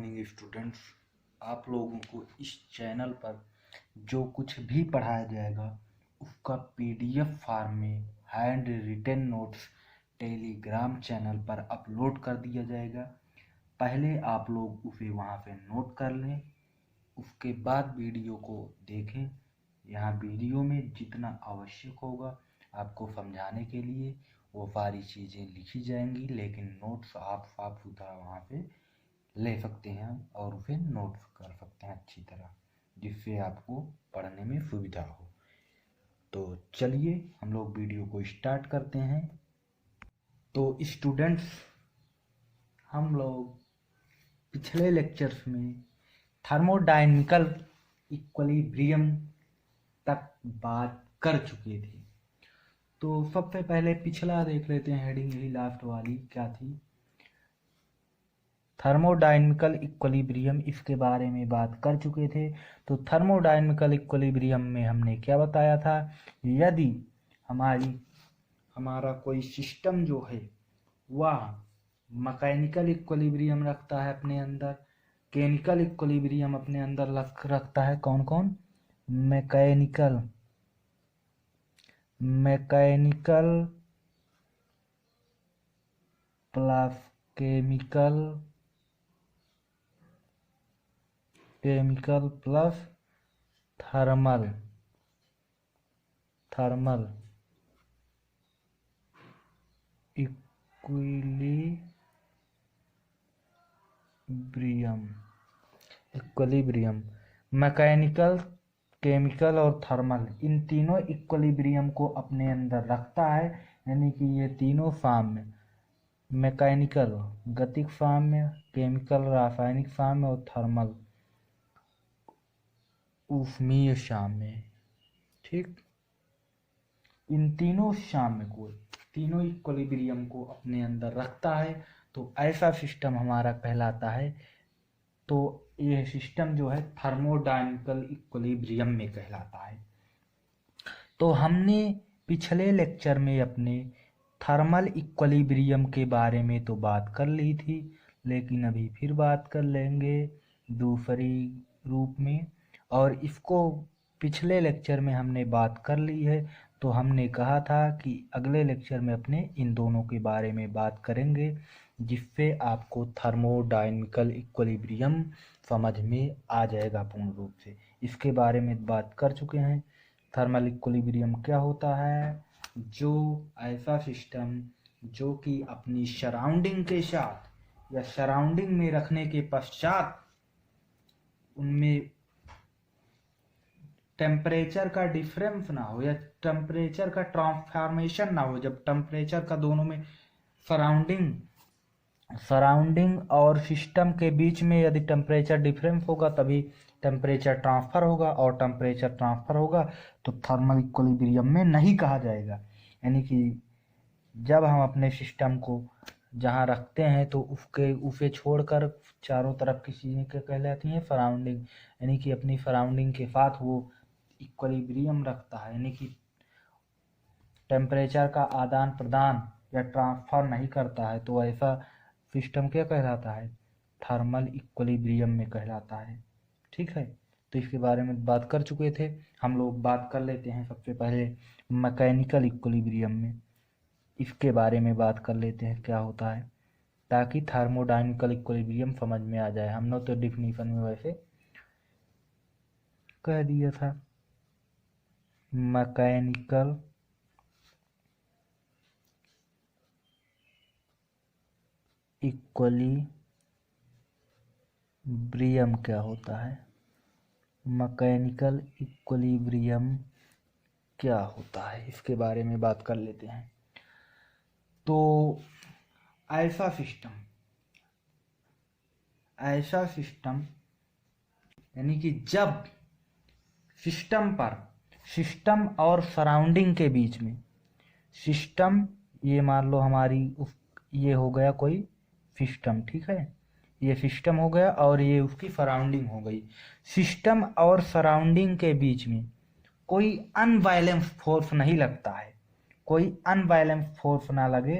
Morning students. आप लोगों को इस चैनल पर जो कुछ भी पढ़ाया जाएगा उसका पीडीएफ फॉर्म में handwritten notes Telegram channel पर अपलोड कर दिया जाएगा। पहले आप लोग उसे वहां पे नोट कर लें, उसके बाद वीडियो को देखें। यहाँ वीडियो में जितना आवश्यक होगा आपको समझाने के लिए वो सारी चीज़ें लिखी जाएंगी, लेकिन नोट्स आप साफ सुथरा वहाँ पे ले सकते हैं और उसे नोट कर सकते हैं अच्छी तरह, जिससे आपको पढ़ने में सुविधा हो। तो चलिए हम लोग वीडियो को स्टार्ट करते हैं। तो स्टूडेंट्स, हम लोग पिछले लेक्चर्स में थर्मोडायनेमिकल इक्विलिब्रियम तक बात कर चुके थे। तो सबसे पहले पिछला देख लेते हैं, हेडिंग यही लास्ट वाली क्या थी, थर्मोडायनेमिकल इक्विलिब्रियम। इसके बारे में बात कर चुके थे। तो थर्मोडायनेमिकल इक्विलिब्रियम में हमने क्या बताया था, यदि हमारा कोई सिस्टम जो है वह मैकेनिकल इक्विलिब्रियम रखता है अपने अंदर, केमिकल इक्विलिब्रियम अपने अंदर रखता है। कौन कौन? Mechanical plus chemical plus thermal equilibrium. Mechanical, chemical और थर्मल, इन तीनों इक्विलिब्रियम को अपने अंदर रखता है। यानी कि ये तीनों फॉर्म में, मैकेनिकल गतिक फॉर्म में, केमिकल रासायनिक फॉर्म में और थर्मल ऊष्मीय फॉर्म में। ठीक, इन तीनों तीनों इक्विलिब्रियम को अपने अंदर रखता है। तो ऐसा सिस्टम हमारा कहलाता है। तो यह सिस्टम जो है थर्मोडायनेमिकल इक्विलिब्रियम में कहलाता है। तो हमने पिछले लेक्चर में अपने थर्मल इक्विलिब्रियम के बारे में तो बात कर ली थी, लेकिन अभी फिर बात कर लेंगे दूसरी रूप में। और इसको पिछले लेक्चर में हमने बात कर ली है, तो हमने कहा था कि अगले लेक्चर में अपने इन दोनों के बारे में बात करेंगे, जिससे आपको थर्मोडायनेमिकल इक्विलिब्रियम समझ में आ जाएगा पूर्ण रूप से। इसके बारे में बात कर चुके हैं। थर्मल इक्विलिब्रियम क्या होता है? जो ऐसा सिस्टम जो कि अपनी सराउंडिंग के साथ या सराउंडिंग में रखने के पश्चात उनमें टेम्परेचर का डिफरेंस ना हो या टेम्परेचर का ट्रांसफॉर्मेशन ना हो। जब टेम्परेचर का दोनों में सराउंडिंग और सिस्टम के बीच में यदि टेम्परेचर डिफरेंस होगा तभी टेम्परेचर ट्रांसफर होगा, और टेम्परेचर ट्रांसफर होगा तो थर्मल इक्विलिब्रियम में नहीं कहा जाएगा। यानी कि जब हम अपने सिस्टम को जहाँ रखते हैं तो उसे छोड़कर चारों तरफ की चीज़ें क्या कहलाती हैं? सराउंडिंग। यानी कि अपनी सराउंडिंग के साथ वो इक्विलिब्रियम रखता है, यानी कि टेम्परेचर का आदान प्रदान या ट्रांसफर नहीं करता है। तो ऐसा सिस्टम क्या कहलाता है? थर्मल इक्विलिब्रियम में कहलाता है। ठीक है, तो इसके बारे में बात कर चुके थे। हम लोग बात कर लेते हैं सबसे पहले मैकेनिकल इक्विलिब्रियम में। इसके बारे में बात कर लेते हैं क्या होता है, ताकि थर्मोडायनेमिकल इक्विलिब्रियम समझ में आ जाए। हमने तो डिफिनीशन में वैसे कह दिया था। मैकेनिकल इक्विलिब्रियम क्या होता है? मैकेनिकल इक्विलिब्रियम क्या होता है, इसके बारे में बात कर लेते हैं। तो ऐसा सिस्टम यानी कि जब सिस्टम और सराउंडिंग के बीच में, सिस्टम ये मान लो ये हो गया कोई सिस्टम, ठीक है, ये सिस्टम हो गया और ये उसकी सराउंडिंग हो गई। सिस्टम और सराउंडिंग के बीच में कोई अनवायलेंस फोर्स नहीं लगता है, कोई अनवायलेंस फोर्स ना लगे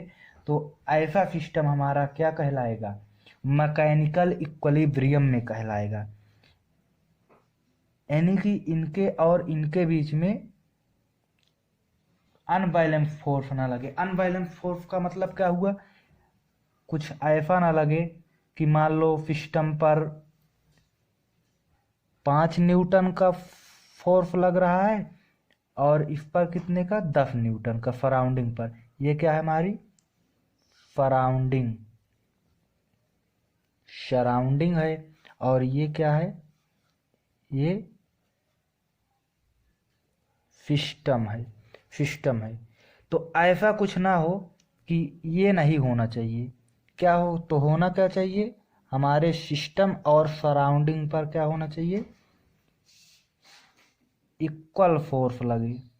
तो ऐसा सिस्टम हमारा क्या कहलाएगा? मैकेनिकल इक्विलिब्रियम में कहलाएगा। यानी कि इनके और इनके बीच में अनबैलेंस फोर्स ना लगे। अनबैलेंस फोर्स का मतलब क्या हुआ, कुछ ऐसा ना लगे कि मान लो सिस्टम पर 5 न्यूटन का फोर्स लग रहा है और इस पर कितने का, 10 न्यूटन का सराउंडिंग पर। ये क्या है हमारी सराउंडिंग है, और ये क्या है, ये सिस्टम है। तो ऐसा कुछ ना हो कि ये नहीं होना चाहिए। क्या हो तो होना क्या चाहिए, हमारे सिस्टम और सराउंडिंग पर क्या होना चाहिए, इक्वल फोर्स लगे।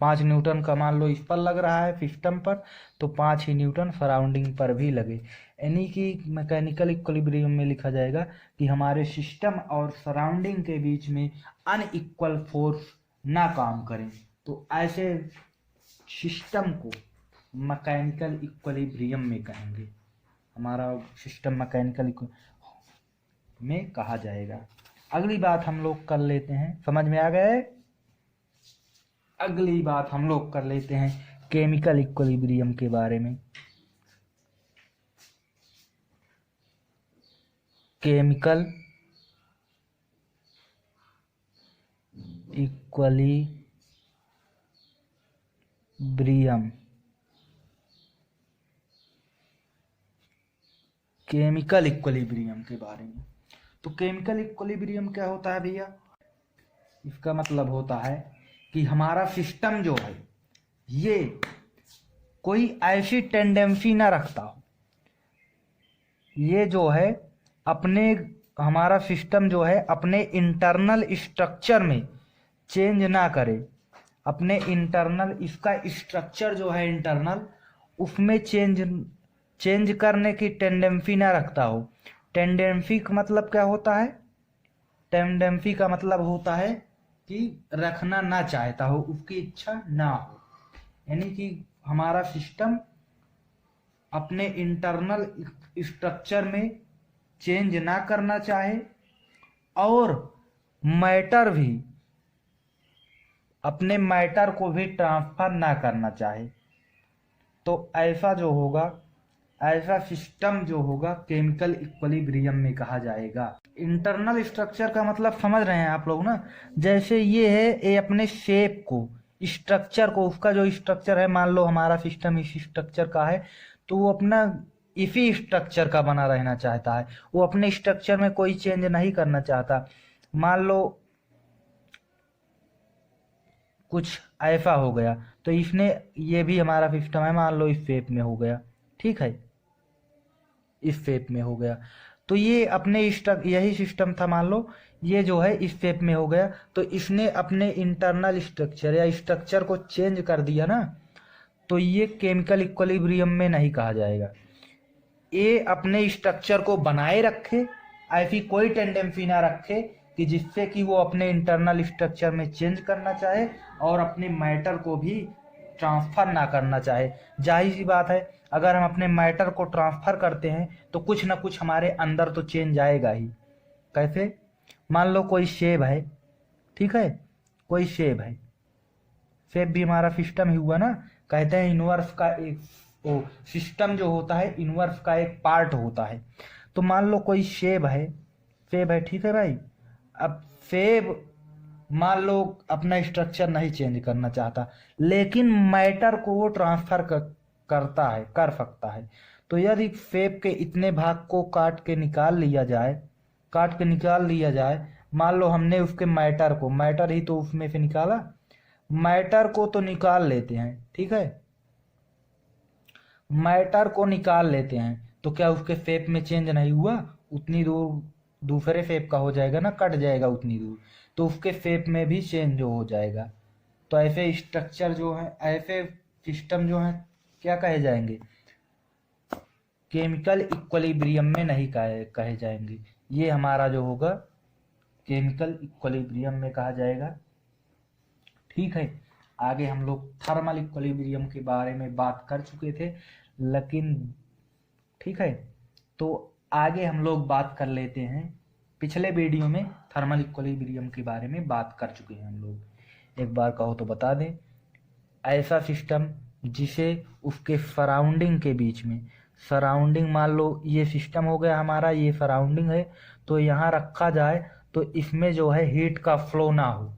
5 न्यूटन का मान लो इस पर लग रहा है सिस्टम पर, तो 5 ही न्यूटन सराउंडिंग पर भी लगे। यानी कि मैकेनिकल इक्विलिब्रियम में लिखा जाएगा कि हमारे सिस्टम और सराउंडिंग के बीच में अनइक्वल फोर्स ना काम करें। तो ऐसे सिस्टम को मैकेनिकल इक्विलिब्रियम में कहेंगे, हमारा सिस्टम मैकेनिकल में कहा जाएगा। अगली बात हम लोग कर लेते हैं, समझ में आ गए। अगली बात हम लोग कर लेते हैं केमिकल इक्विलिब्रियम के बारे में। केमिकल इक्विलिब्रियम, केमिकल इक्विलिब्रियम के बारे में। तो केमिकल इक्विलिब्रियम क्या होता है भैया, इसका मतलब होता है कि हमारा सिस्टम जो है ये कोई ऐसी टेंडेंसी ना रखता हो, ये जो है अपने, हमारा सिस्टम जो है अपने इंटरनल स्ट्रक्चर में चेंज ना करे। अपने इंटरनल, इसका स्ट्रक्चर जो है इंटरनल, उसमें चेंज करने की टेंडेंसी ना रखता हो। टेंडेंसी का मतलब क्या होता है, टेंडेंसी का मतलब होता है कि रखना ना चाहता हो, उसकी इच्छा ना हो। यानी कि हमारा सिस्टम अपने इंटरनल स्ट्रक्चर में चेंज ना करना चाहे और मैटर भी, अपने मैटर को भी ट्रांसफर ना करना चाहे। तो ऐसा जो होगा, ऐसा सिस्टम जो होगा केमिकल इक्विलिब्रियम में कहा जाएगा। इंटरनल स्ट्रक्चर का मतलब समझ रहे हैं आप लोग ना, जैसे ये है, ये अपने शेप को, स्ट्रक्चर को, उसका जो स्ट्रक्चर है, मान लो हमारा सिस्टम इस स्ट्रक्चर का है, तो वो अपना इसी स्ट्रक्चर का बना रहना चाहता है, वो अपने स्ट्रक्चर में कोई चेंज नहीं करना चाहता। मान लो कुछ ऐसा हो गया, तो इसने, ये भी हमारा सिस्टम है, मान लो इस शेप में हो गया, ठीक है, इस शेप में हो गया, तो ये अपने यही सिस्टम था, मान लो ये जो है इस शेप में हो गया, तो इसने अपने इंटरनल स्ट्रक्चर या स्ट्रक्चर को चेंज कर दिया ना, तो ये केमिकल इक्विलिब्रियम में नहीं कहा जाएगा। ये अपने स्ट्रक्चर को बनाए रखे, ऐसी कोई टेंडेंसी ना रखे कि जिससे कि वो अपने इंटरनल स्ट्रक्चर में चेंज करना चाहे और अपने मैटर को भी ट्रांसफर ना करना चाहे। जाहिर सी बात है, अगर हम अपने मैटर को ट्रांसफर करते हैं तो कुछ ना कुछ हमारे अंदर तो चेंज आएगा ही। कैसे, मान लो कोई सेब है, ठीक है, कोई सेब है, सेब भी हमारा सिस्टम ही हुआ ना। कहते हैं यूनिवर्स का एक, ओ सिस्टम जो होता है यूनिवर्स का एक पार्ट होता है। तो मान लो कोई सेब है, सेब है, ठीक है भाई। अब सेब मान लो अपना स्ट्रक्चर नहीं चेंज करना चाहता, लेकिन मैटर को वो ट्रांसफर करता है, कर सकता है। तो यदि सेब के इतने भाग को काट के निकाल लिया जाए, मान लो हमने उसके मैटर को, मैटर ही तो उसमें से निकाला, मैटर को तो निकाल लेते हैं, ठीक है, मैटर को निकाल लेते हैं, तो क्या उसके शेप में चेंज नहीं हुआ, उतनी दूर दूसरे शेप का हो जाएगा ना, कट जाएगा उतनी दूर, तो उसके शेप में भी चेंज हो जाएगा। तो ऐसे स्ट्रक्चर जो है, ऐसे सिस्टम जो है, क्या कहे जाएंगे, केमिकल इक्विलिब्रियम में नहीं कहे जाएंगे। ये हमारा जो होगा केमिकल इक्विलिब्रियम में कहा जाएगा, ठीक है। आगे हम लोग थर्मल इक्विलिब्रियम के बारे में बात कर चुके थे, लेकिन ठीक है, तो आगे हम लोग बात कर लेते हैं, पिछले वीडियो में थर्मल इक्विलिब्रियम के बारे में बात कर चुके हैं हम लोग, एक बार कहो तो बता दें। ऐसा सिस्टम जिसे उसके सराउंडिंग के बीच में, सराउंडिंग मान लो ये सिस्टम हो गया हमारा, ये सराउंडिंग है, तो यहाँ रखा जाए तो इसमें जो है हीट का फ्लो ना हो,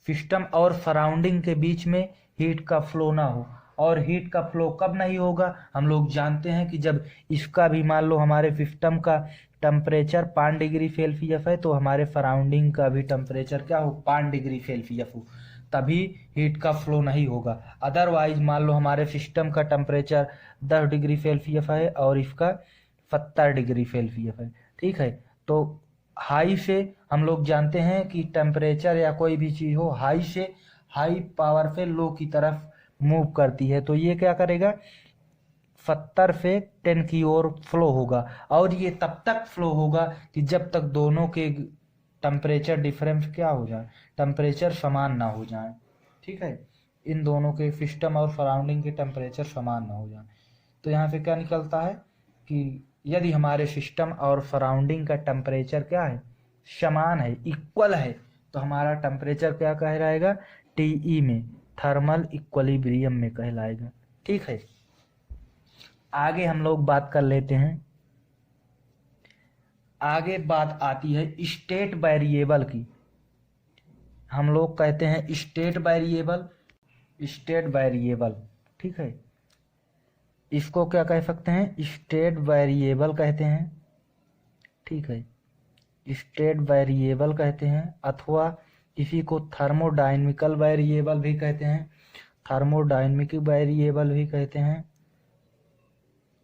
सिस्टम और सराउंडिंग के बीच में हीट का फ्लो ना हो। और हीट का फ्लो कब नहीं होगा, हम लोग जानते हैं कि जब इसका भी मान लो हमारे सिस्टम का टेम्परेचर 5 डिग्री सेल्सियस है, तो हमारे सराउंडिंग का भी टेम्परेचर क्या हो, 5 डिग्री सेल्सियस हो, तभी हीट का फ्लो नहीं होगा। अदरवाइज मान लो हमारे सिस्टम का टेम्परेचर 10 डिग्री सेल्सियस है और इसका 70 डिग्री सेल्सियस है, ठीक है, तो हाई से हम लोग जानते हैं कि टेम्परेचर या कोई भी चीज़ हो हाई से हाई पावर से लो की तरफ मूव करती है, तो ये क्या करेगा, 70 से 10 की ओर फ्लो होगा। और ये तब तक फ्लो होगा कि जब तक दोनों के टेम्परेचर डिफरेंस क्या हो जाए, टेम्परेचर समान ना हो जाए, ठीक है, इन दोनों के सिस्टम और सराउंडिंग के टेम्परेचर समान ना हो जाए। तो यहाँ से क्या निकलता है कि यदि हमारे सिस्टम और सराउंडिंग का टेम्परेचर क्या है, समान है, इक्वल है, तो हमारा टेम्परेचर क्या कहलाएगा, टीई में, थर्मल इक्विलिब्रियम में कहलाएगा, ठीक है। आगे हम लोग बात कर लेते हैं, आगे बात आती है स्टेट वेरिएबल की। हम लोग कहते हैं स्टेट वेरिएबल, स्टेट वेरिएबल, ठीक है, इसको क्या कह सकते हैं, स्टेट वेरिएबल कहते हैं, ठीक है, स्टेट वेरिएबल कहते हैं, अथवा किसी को थर्मोडायनेमिकल वेरिएबल भी कहते हैं, थर्मोडायनेमिक वेरिएबल भी कहते हैं,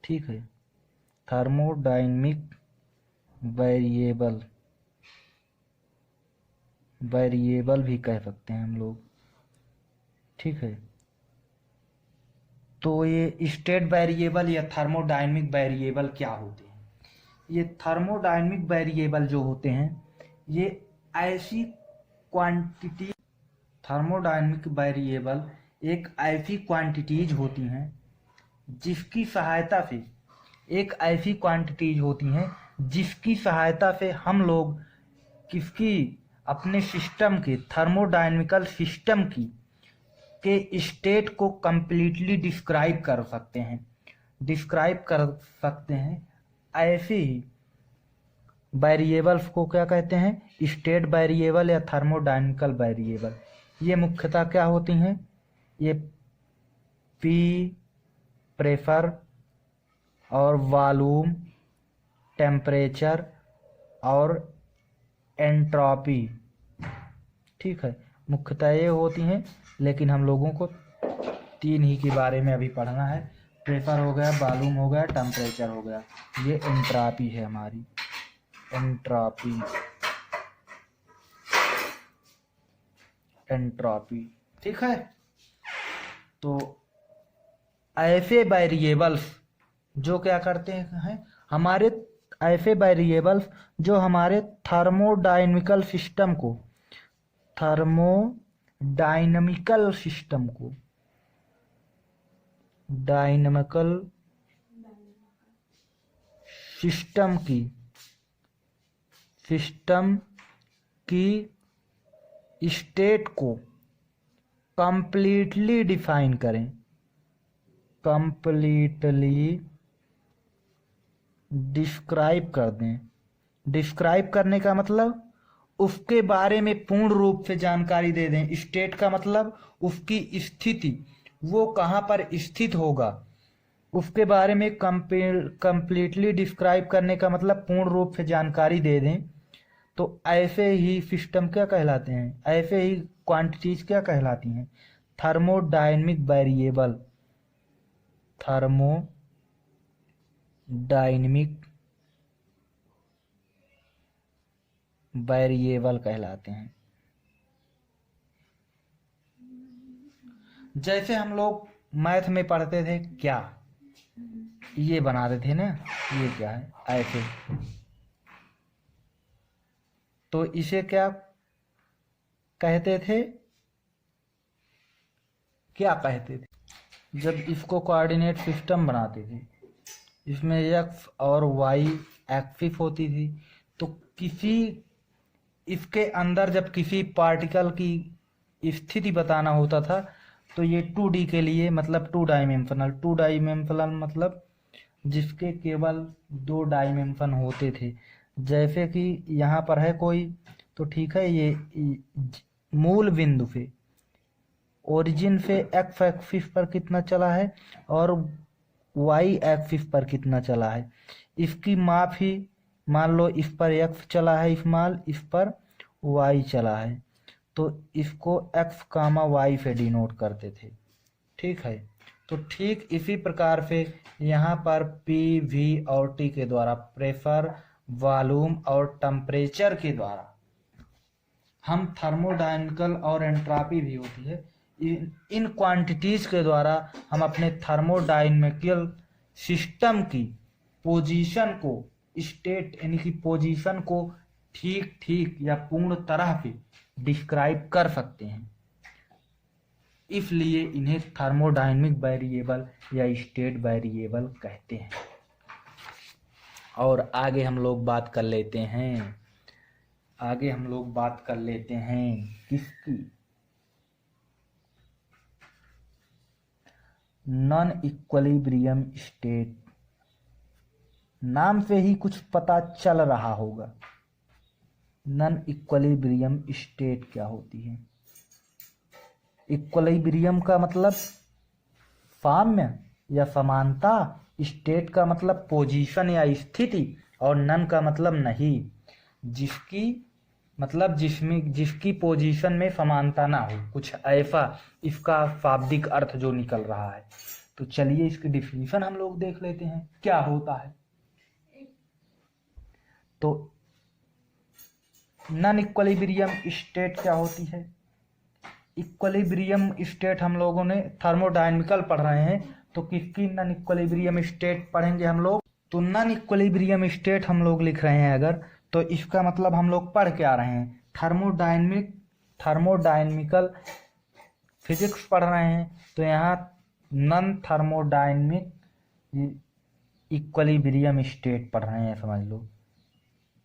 ठीक है, थर्मोडायनेमिक वेरिएबल, वेरिएबल भी कह सकते हैं हम लोग, ठीक है। तो ये स्टेट वेरिएबल या थर्मोडायनेमिक वेरिएबल क्या होते हैं, ये थर्मोडायनेमिक वेरिएबल जो होते हैं ये ऐसी क्वांटिटी, थर्मोडायनेमिक वेरिएबल एक ऐसी क्वांटिटीज होती हैं जिसकी सहायता से, एक ऐसी क्वांटिटीज होती हैं जिसकी सहायता से हम लोग किसकी, अपने सिस्टम के, थर्मोडायनेमिकल सिस्टम की के स्टेट को कंप्लीटली डिस्क्राइब कर सकते हैं, डिस्क्राइब कर सकते हैं। ऐसे ही वेरिएबल्स को क्या कहते हैं, स्टेट वेरिएबल या थर्मोडायनेमिकल वेरिएबल। ये मुख्यतः क्या होती हैं, ये पी, प्रेशर और वॉल्यूम, टेम्परेचर और एंट्रोपी, ठीक है, मुख्यतः ये होती हैं। लेकिन हम लोगों को 3 ही के बारे में अभी पढ़ना है, प्रेशर हो गया, वॉल्यूम हो गया, टेम्परेचर हो गया, ये एंट्रोपी है हमारी, एंट्रोपी, एंट्रोपी, ठीक है। तो ऐसे वेरिएबल्स जो क्या करते हैं हमारे, ऐसे वेरिएबल्स जो हमारे थर्मोडायनेमिकल सिस्टम को, थर्मोडायनेमिकल सिस्टम को, डायनेमिकल सिस्टम की, सिस्टम की स्टेट को कंप्लीटली डिफाइन करें, कंप्लीटली डिस्क्राइब कर दें। डिस्क्राइब करने का मतलब उसके बारे में पूर्ण रूप से जानकारी दे दें। स्टेट का मतलब उसकी स्थिति, वो कहाँ पर स्थित होगा, उसके बारे में कंप्लीटली डिस्क्राइब करने का मतलब पूर्ण रूप से जानकारी दे दें। तो ऐसे ही सिस्टम क्या कहलाते हैं, ऐसे ही क्वांटिटीज क्या कहलाती हैं, थर्मोडायनेमिक वेरिएबल, थर्मोडायनेमिक वेरिएबल कहलाते हैं। जैसे हम लोग मैथ में पढ़ते थे, क्या ये बनाते थे ना, ये क्या है, ऐसे, तो इसे क्या कहते थे, क्या कहते थे, जब इसको कोऑर्डिनेट सिस्टम बनाते थे इसमें एक्स और वाई एक्सिस होती थी। तो किसी इसके अंदर जब किसी पार्टिकल की स्थिति बताना होता था तो ये 2D के लिए, मतलब 2 डायमेंशनल मतलब जिसके केवल 2 डायमेंशन होते थे। जैसे कि यहाँ पर है कोई, तो ठीक है, ये मूल बिंदु से ओरिजिन से एक्स एक्सिस पर कितना चला है और वाई एक्सिस पर कितना चला है, इसकी माप ही, मान लो इस पर एक्स चला है इस पर वाई चला है, तो इसको एक्स कामा वाई से डिनोट करते थे। ठीक है, तो ठीक इसी प्रकार से यहाँ पर पी वी और टी के द्वारा, प्रेशर, वॉल्यूम और टेम्परेचर के द्वारा हम थर्मोडायनामिकल और एंट्रोपी भी होती है, इन क्वांटिटीज के द्वारा हम अपने थर्मोडायनामिकल सिस्टम की पोजीशन को, स्टेट यानी कि पोजीशन को ठीक ठीक या पूर्ण तरह से डिस्क्राइब कर सकते हैं। इसलिए इन्हें थर्मोडायनामिक वेरिएबल या स्टेट वेरिएबल कहते हैं। और आगे हम लोग बात कर लेते हैं, किसकी, नॉन इक्विलिब्रियम स्टेट। नाम से ही कुछ पता चल रहा होगा, नॉन इक्विलिब्रियम स्टेट क्या होती है। इक्विलिब्रियम का मतलब साम्य या समानता, स्टेट का मतलब पोजीशन या स्थिति, और नन का मतलब नहीं, जिसकी मतलब जिसकी पोजीशन में समानता ना हो, कुछ ऐसा इसका शाब्दिक अर्थ जो निकल रहा है। तो चलिए इसकी डिफिनीशन हम लोग देख लेते हैं क्या होता है। तो नॉन इक्विलिब्रियम स्टेट क्या होती है। इक्विलिब्रियम स्टेट हम लोगों ने थर्मोडायनामिकल पढ़ रहे हैं, तो किसकी नॉन इक्विलिब्रियम स्टेट पढ़ेंगे हम लोग। तो नॉन इक्विलिब्रियम स्टेट हम लोग लिख रहे हैं अगर, तो इसका मतलब हम लोग पढ़ के आ रहे हैं थर्मोडायनामिकल फिजिक्स पढ़ रहे हैं। तो यहाँ नॉन थर्मोडायनामिक इक्विलिब्रियम स्टेट पढ़ रहे हैं, समझ लो,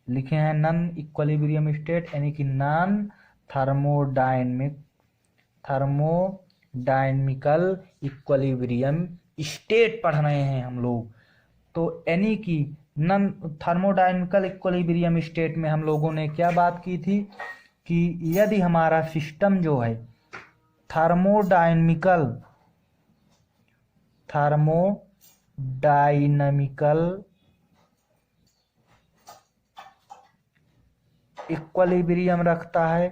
लिखे हैं नॉन इक्विलिब्रियम स्टेट यानी कि नॉन थर्मोडायनामिकल इक्विलिब्रियम स्टेट पढ़ रहे हैं हम लोग। तो यानी कि नॉन थर्मोडायनामिकल इक्विलिब्रियम स्टेट में हम लोगों ने क्या बात की थी कि यदि हमारा सिस्टम जो है थर्मोडायनामिकल इक्विलिब्रियम रखता है,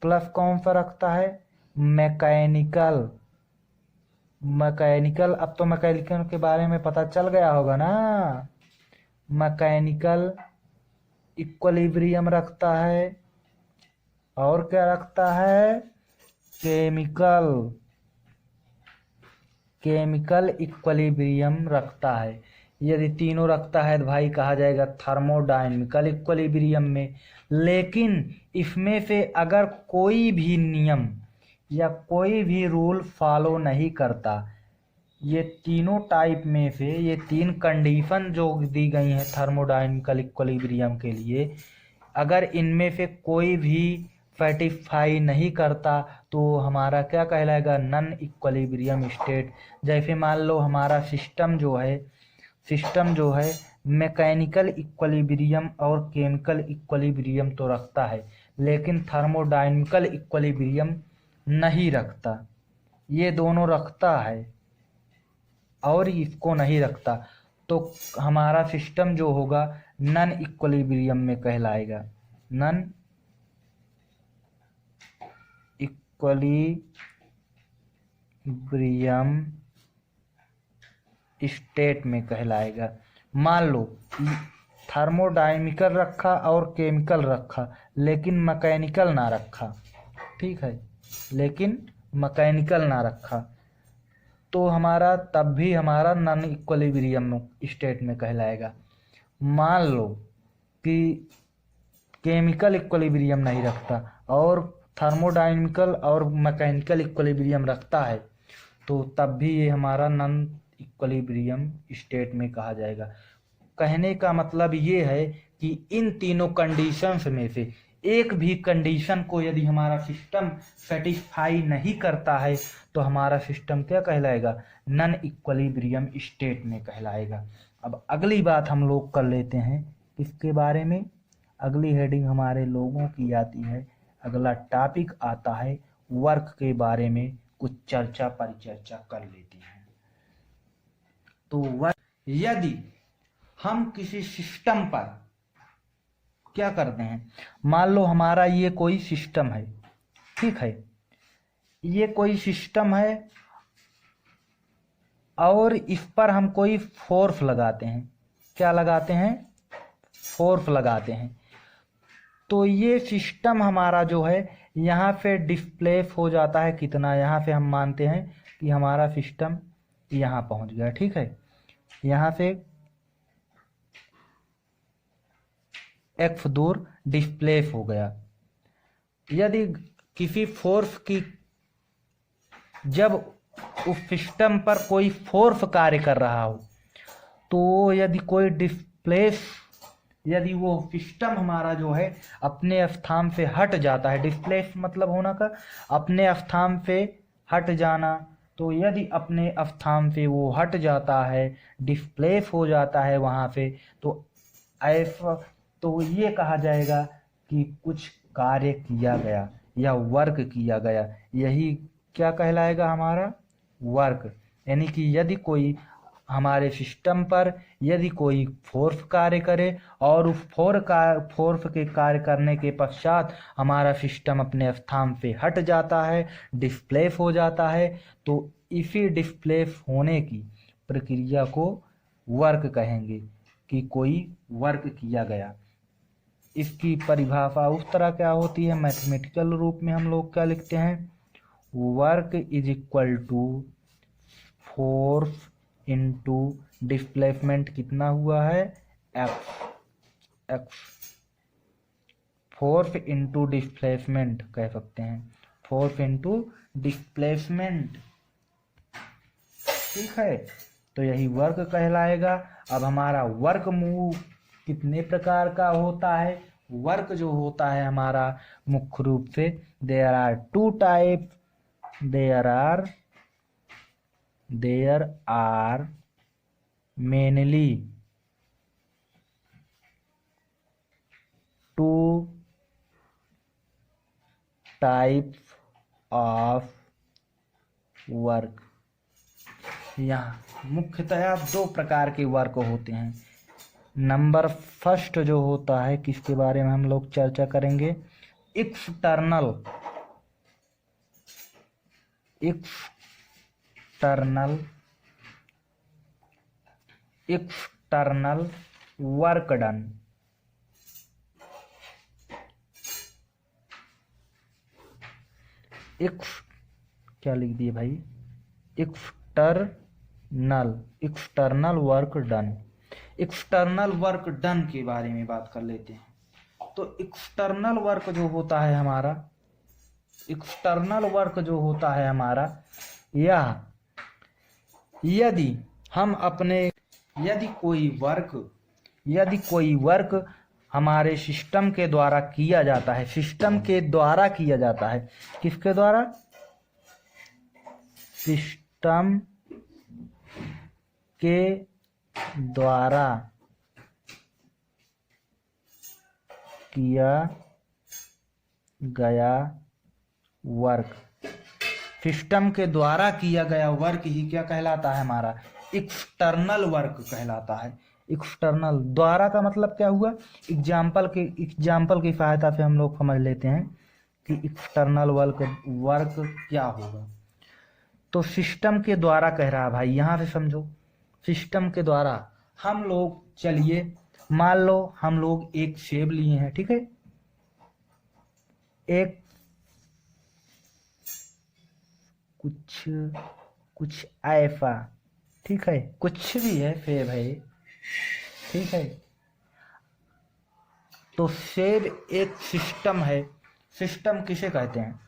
प्लस कौन सा रखता है, मैकेनिकल। अब तो मैकेनिकल के बारे में पता चल गया होगा ना। मैकेनिकल इक्विलिब्रियम रखता है, और क्या रखता है, केमिकल इक्विलिब्रियम रखता है। यदि तीनों रखता है तो भाई कहा जाएगा थर्मोडायनामिकल इक्विलिब्रियम में। लेकिन इसमें से अगर कोई भी नियम या कोई भी रूल फॉलो नहीं करता, ये तीनों टाइप में से ये 3 कंडीशन जो दी गई हैं थर्मोडायनामिकल इक्विलिब्रियम के लिए, अगर इनमें से कोई भी सेटिस्फाई नहीं करता तो हमारा क्या कहलाएगा, नॉन इक्विलिब्रियम स्टेट। जैसे मान लो हमारा सिस्टम जो है मैकेनिकल इक्विलिब्रियम और केमिकल इक्विलिब्रियम तो रखता है, लेकिन थर्मोडायनामिकल इक्विलिब्रियम नहीं रखता। ये दोनों रखता है और इसको नहीं रखता, तो हमारा सिस्टम जो होगा नॉन इक्विलिब्रियम में कहलाएगा, नॉन इक्विलिब्रियम स्टेट में कहलाएगा। मान लो थर्मोडायनामिकल रखा और केमिकल रखा, लेकिन मैकेनिकल ना रखा, ठीक है, लेकिन मैकेनिकल ना रखा, तो हमारा तब भी हमारा नॉन इक्विलिब्रियम स्टेट में कहलाएगा। मान लो कि केमिकल इक्विलिब्रियम नहीं रखता और थर्मोडायनामिकल और मैकेनिकल इक्विलिब्रियम रखता है, तो तब भी ये हमारा नॉन इक्विलिब्रियम स्टेट में कहा जाएगा। कहने का मतलब ये है कि इन तीनों कंडीशंस में से एक भी कंडीशन को यदि हमारा सिस्टम सेटिस्फाई नहीं करता है तो हमारा सिस्टम क्या कहलाएगा, नॉन इक्विलिब्रियम स्टेट में कहलाएगा। अब अगली बात हम लोग कर लेते हैं किसके बारे में, अगली हेडिंग हमारे लोगों की आती है, अगला टॉपिक आता है वर्क के बारे में कुछ चर्चा परिचर्चा कर लेते हैं। तो वर्क, यदि हम किसी सिस्टम पर क्या करते हैं, मान लो हमारा ये कोई सिस्टम है, ठीक है, ये कोई सिस्टम है और इस पर हम कोई फोर्स लगाते हैं, क्या लगाते हैं, फोर्स लगाते हैं, तो ये सिस्टम हमारा जो है यहाँ पे डिस्प्लेस हो जाता है कितना, यहाँ से हम मानते हैं कि हमारा सिस्टम यहाँ पहुँच गया, ठीक है, यहाँ से x दूर डिस्प्लेस हो गया। यदि किसी फोर्स की, जब उस सिस्टम पर कोई फोर्स कार्य कर रहा हो तो यदि कोई डिस्प्लेस, यदि वो सिस्टम हमारा जो है अपने स्थान से हट जाता है, डिस्प्लेस मतलब होना का अपने स्थान से हट जाना, तो यदि अपने स्थान से वो हट जाता है, डिस्प्लेस हो जाता है वहाँ से, तो ऐसा, तो ये कहा जाएगा कि कुछ कार्य किया गया या वर्क किया गया, यही क्या कहलाएगा, हमारा वर्क। यानी कि यदि कोई हमारे सिस्टम पर यदि कोई फोर्स कार्य करे और उस फोर्स के कार्य करने के पश्चात हमारा सिस्टम अपने स्थान से हट जाता है, डिस्प्लेस हो जाता है, तो इसी डिस्प्लेस होने की प्रक्रिया को वर्क कहेंगे कि कोई वर्क किया गया। इसकी परिभाषा उस तरह क्या होती है, मैथमेटिकल रूप में हम लोग क्या लिखते हैं, work is equal to force into displacement कितना हुआ है, एक्स, फोर्स इनटू डिस्प्लेसमेंट कह सकते हैं, फोर्स इनटू डिस्प्लेसमेंट, ठीक है, तो यही वर्क कहलाएगा। अब हमारा वर्क मूव कितने प्रकार का होता है, वर्क जो होता है हमारा मुख्य रूप से there are two type, there are mainly two types of work. यहाँ मुख्यतया दो प्रकार के वर्क होते हैं। नंबर फर्स्ट जो होता है, किसके बारे में हम लोग चर्चा करेंगे, एक्सटर्नल वर्क डन। क्या लिख दिए भाई, external work done. External work done के बारे में बात कर लेते हैं। तो एक्सटर्नल वर्क जो होता है हमारा, एक्सटर्नल वर्क जो होता है हमारा, यह यदि हम अपने, यदि कोई वर्क हमारे सिस्टम के द्वारा किया जाता है, सिस्टम के द्वारा किया जाता है, किसके द्वारा, सिस्टम के द्वारा किया गया वर्क, सिस्टम के द्वारा किया गया वर्क ही क्या कहलाता है, हमारा एक्सटर्नल वर्क कहलाता है। एक्सटर्नल, द्वारा का मतलब क्या हुआ, एग्जाम्पल की सहायता से हम लोग समझ लेते हैं कि एक्सटर्नल वर्क क्या होगा। तो सिस्टम के द्वारा कह रहा है भाई, यहाँ से समझो, सिस्टम के द्वारा हम लोग, चलिए मान लो हम लोग एक सेब लिए हैं, ठीक है, एक कुछ ऐसा, ठीक है, कुछ भी है, सेब है, ठीक है, तो सेब एक सिस्टम है। सिस्टम किसे कहते हैं,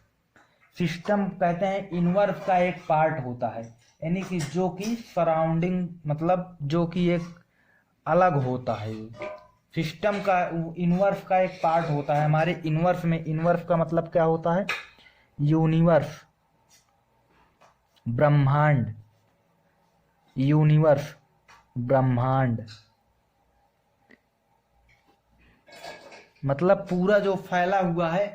सिस्टम कहते हैं यूनिवर्स का एक पार्ट होता है, यानी कि जो कि सराउंडिंग, मतलब जो कि एक अलग होता है, सिस्टम का इनवर्स का एक पार्ट होता है हमारे इनवर्स में। इनवर्स का मतलब क्या होता है? यूनिवर्स, ब्रह्मांड, यूनिवर्स, ब्रह्मांड, मतलब पूरा जो फैला हुआ है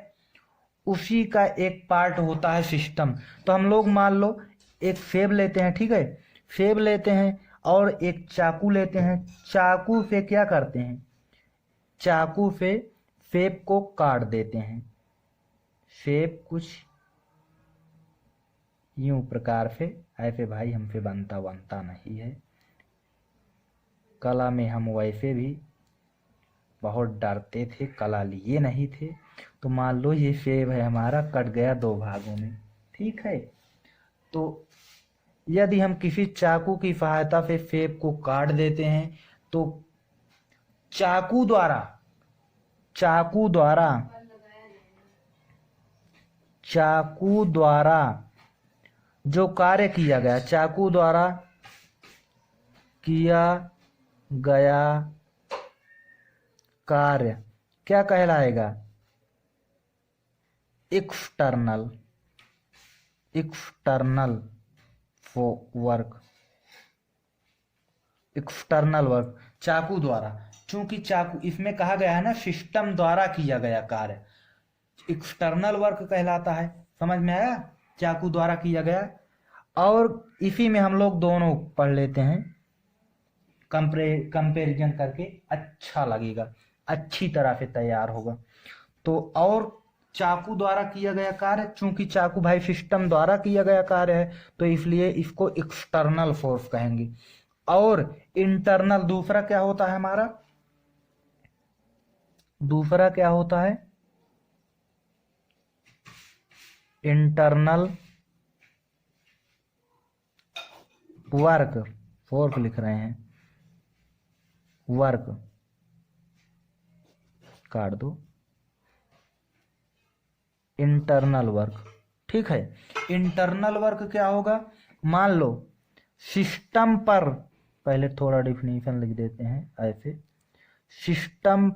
उसी का एक पार्ट होता है सिस्टम। तो हम लोग मान लो एक सेब लेते हैं, ठीक है, सेब लेते हैं और एक चाकू लेते हैं। चाकू से क्या करते हैं? चाकू से सेब को काट देते हैं। सेब कुछ यूं प्रकार से, ऐसे भाई हमसे बनता नहीं है, कला में हम वैसे भी बहुत डरते थे, कला लिए नहीं थे। तो मान लो ये सेब है हमारा, कट गया 2 भागों में, ठीक है। तो यदि हम किसी चाकू की सहायता से सेब को काट देते हैं तो चाकू द्वारा चाकू द्वारा चाकू द्वारा जो कार्य किया गया, चाकू द्वारा किया गया कार्य क्या कहलाएगा? External, external work, external work चाकू द्वारा। चूंकि चाकू, इसमें कहा गया है ना सिस्टम द्वारा किया गया कार्य, एक्सटर्नल वर्क कहलाता है। समझ में आया? चाकू द्वारा किया गया। और इसी में हम लोग दोनों पढ़ लेते हैं, कंपेरिजन करके अच्छा लगेगा, अच्छी तरह से तैयार होगा। तो और चाकू द्वारा किया गया कार्य, चूंकि चाकू भाई सिस्टम द्वारा किया गया कार्य है तो इसलिए इसको एक्सटर्नल फोर्स कहेंगे। और इंटरनल दूसरा क्या होता है हमारा? दूसरा क्या होता है? इंटरनल वर्क, फोर्क लिख रहे हैं, वर्क काट दो, इंटरनल वर्क, ठीक है। इंटरनल वर्क क्या होगा? मान लो सिस्टम पर, पहले थोड़ा डिफिनीशन लिख देते हैं ऐसे, सिस्टम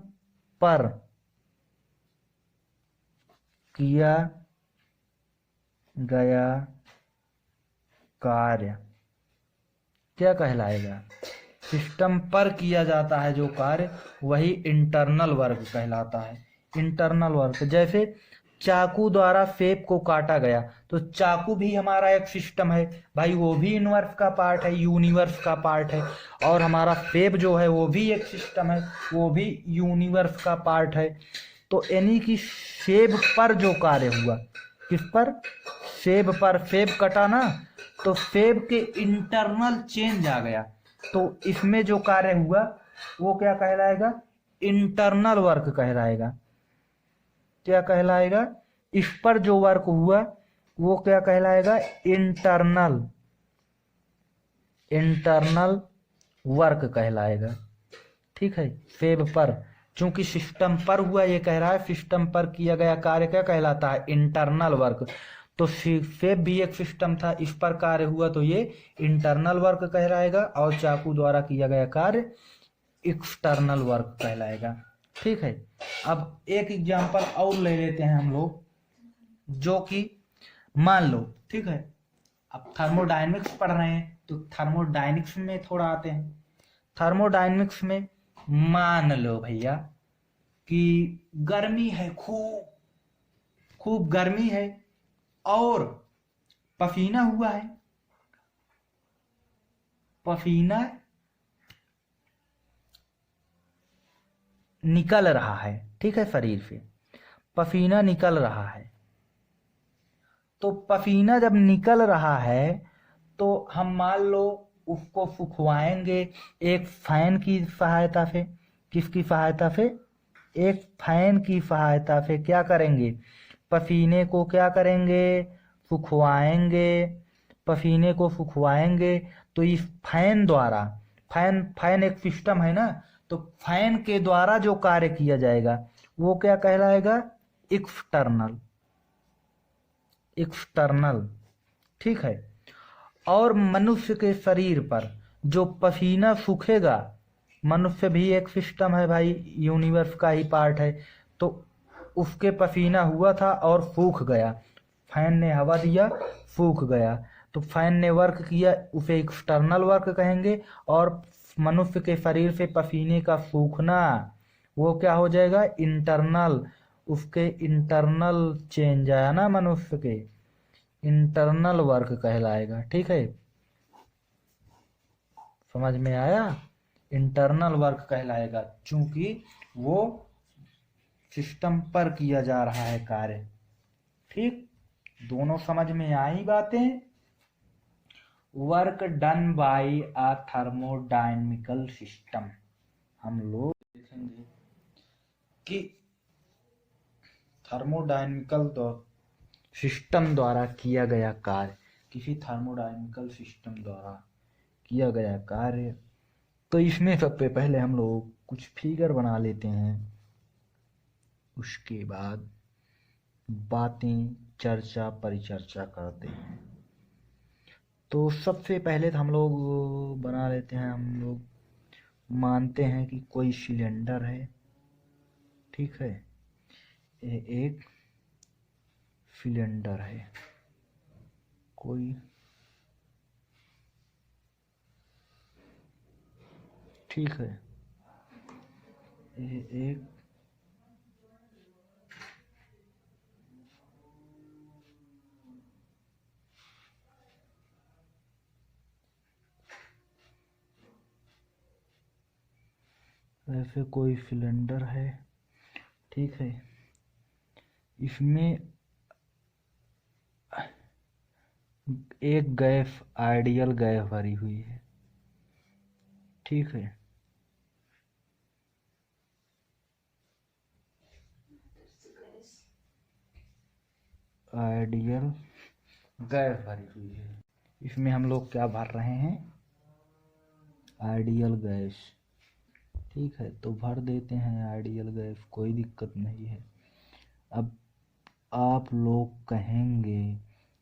पर किया गया कार्य क्या कहलाएगा? सिस्टम पर किया जाता है जो कार्य, वही इंटरनल वर्क कहलाता है। इंटरनल वर्क, जैसे चाकू द्वारा सेब को काटा गया, तो चाकू भी हमारा एक सिस्टम है भाई, वो भी इनवर्स का पार्ट है, यूनिवर्स का पार्ट है। और हमारा सेब जो है वो भी एक सिस्टम है, वो भी यूनिवर्स का पार्ट है। तो यानी कि सेब पर जो कार्य हुआ, किस पर? सेब पर। सेब कटा ना, तो सेब के इंटरनल चेंज आ गया, तो इसमें जो कार्य हुआ वो क्या कहलाएगा? इंटरनल वर्क कहलाएगा। क्या कहलाएगा? इस पर जो वर्क हुआ वो क्या कहलाएगा? इंटरनल, इंटरनल वर्क कहलाएगा, ठीक है। सेब पर, चूंकि सिस्टम पर हुआ, ये कह रहा है सिस्टम पर किया गया कार्य क्या कहलाता है? Internal work. तो सेब भी एक सिस्टम था, इस पर कार्य हुआ तो ये इंटरनल वर्क कहलाएगा, और चाकू द्वारा किया गया कार्य एक्सटर्नल वर्क कहलाएगा, ठीक है। अब एक एग्जांपल और ले लेते हैं हम लोग, जो कि मान लो, ठीक है, अब थर्मोडायनेमिक्स पढ़ रहे हैं तो थर्मोडायनेमिक्स में थोड़ा आते हैं। थर्मोडायनेमिक्स में मान लो भैया कि गर्मी है, खूब खूब गर्मी है और पसीना हुआ है, पसीना निकल रहा है, ठीक है, शरीर से पसीना निकल रहा है। तो पसीना जब निकल रहा है तो हम मान लो उसको सुखवाएंगे एक फैन की सहायता से। किसकी सहायता से? एक फैन की सहायता से क्या करेंगे? पसीने को क्या करेंगे? सुखवाएंगे। पसीने को सुखवाएंगे तो इस फैन द्वारा, फैन एक सिस्टम है ना, तो फैन के द्वारा जो कार्य किया जाएगा वो क्या कहलाएगा? एक्सटर्नल, एक्सटर्नल, ठीक है। और मनुष्य के शरीर पर जो पसीना सूखेगा, मनुष्य भी एक सिस्टम है भाई, यूनिवर्स का ही पार्ट है, तो उसके पसीना हुआ था और सूख गया, फैन ने हवा दिया, सूख गया, तो फैन ने वर्क किया, उसे एक्सटर्नल वर्क कहेंगे। और मनुष्य के शरीर से पसीने का सूखना, वो क्या हो जाएगा, इंटरनल, उसके इंटरनल चेंज आया ना, मनुष्य के इंटरनल वर्क कहलाएगा। ठीक है, समझ में आया, इंटरनल वर्क कहलाएगा, चूंकि वो सिस्टम पर किया जा रहा है कार्य। ठीक, दोनों समझ में आई बातें। Work done by a thermodynamical system, हम लोग देखेंगे कि थर्मोडायनेमिकल सिस्टम द्वारा किया गया कार्य, किसी थर्मोडायनेमिकल सिस्टम द्वारा किया गया कार्य। तो इसमें सबसे पहले हम लोग कुछ फिगर बना लेते हैं, उसके बाद बातें चर्चा परिचर्चा करते हैं। तो सबसे पहले तो हम लोग बना लेते हैं, हम लोग मानते हैं कि कोई सिलेंडर है। ठीक है, ये एक सिलेंडर है, कोई, ठीक है, ये एक ऐसे कोई सिलेंडर है। ठीक है, इसमें एक गैस, आइडियल गैस भरी हुई है। ठीक है, आइडियल गैस भरी हुई है, इसमें हम लोग क्या भर रहे हैं, आइडियल गैस। ठीक है, तो भर देते हैं आइडियल गैस, कोई दिक्कत नहीं है। अब आप लोग कहेंगे